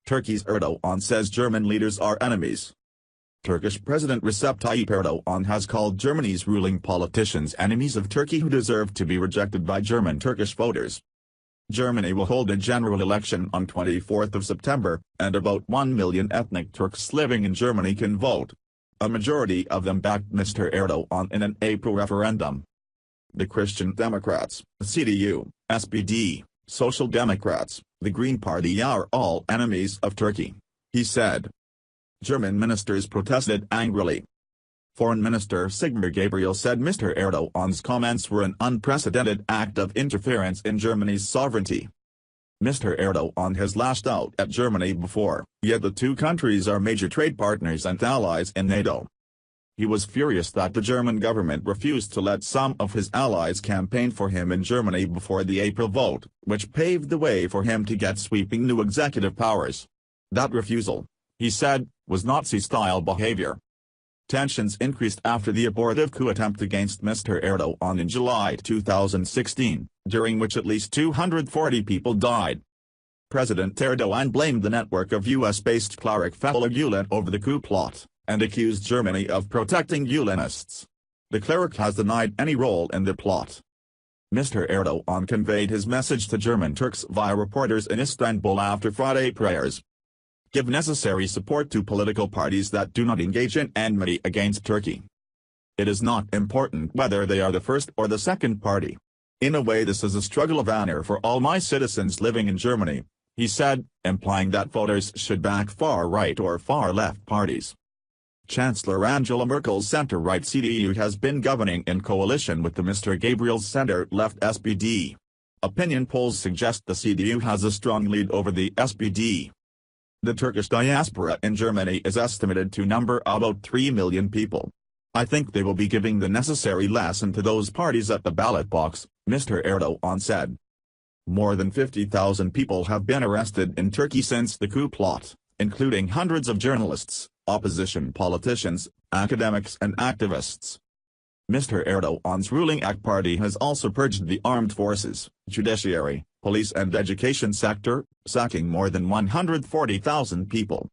Turkey's Erdogan says German leaders are enemies. Turkish President Recep Tayyip Erdogan has called Germany's ruling politicians enemies of Turkey who deserve to be rejected by German-Turkish voters. Germany will hold a general election on 24th of September, and about 1 million ethnic Turks living in Germany can vote. A majority of them backed Mr. Erdogan in an April referendum. The Christian Democrats, CDU, SPD, Social Democrats, the Green Party are all enemies of Turkey, he said. German ministers protested angrily. Foreign Minister Sigmar Gabriel said Mr. Erdogan's comments were an unprecedented act of interference in Germany's sovereignty. Mr. Erdogan has lashed out at Germany before, yet the two countries are major trade partners and allies in NATO. He was furious that the German government refused to let some of his allies campaign for him in Germany before the April vote, which paved the way for him to get sweeping new executive powers. That refusal, he said, was Nazi-style behavior. Tensions increased after the abortive coup attempt against Mr. Erdogan in July 2016, during which at least 240 people died. President Erdogan blamed the network of US-based cleric Fethullah Gulen over the coup plot, and accused Germany of protecting Gulenists. The cleric has denied any role in the plot. Mr. Erdogan conveyed his message to German Turks via reporters in Istanbul after Friday prayers. Give necessary support to political parties that do not engage in enmity against Turkey. It is not important whether they are the first or the second party. In a way, this is a struggle of honor for all my citizens living in Germany, he said, implying that voters should back far-right or far-left parties. Chancellor Angela Merkel's center-right CDU has been governing in coalition with the Mr. Gabriel's center-left SPD. Opinion polls suggest the CDU has a strong lead over the SPD. The Turkish diaspora in Germany is estimated to number about 3 million people. I think they will be giving the necessary lesson to those parties at the ballot box, Mr. Erdogan said. More than 50,000 people have been arrested in Turkey since the coup plot, including hundreds of journalists, opposition politicians, academics and activists. Mr. Erdogan's ruling AK Party has also purged the armed forces, judiciary, police and education sector, sacking more than 140,000 people.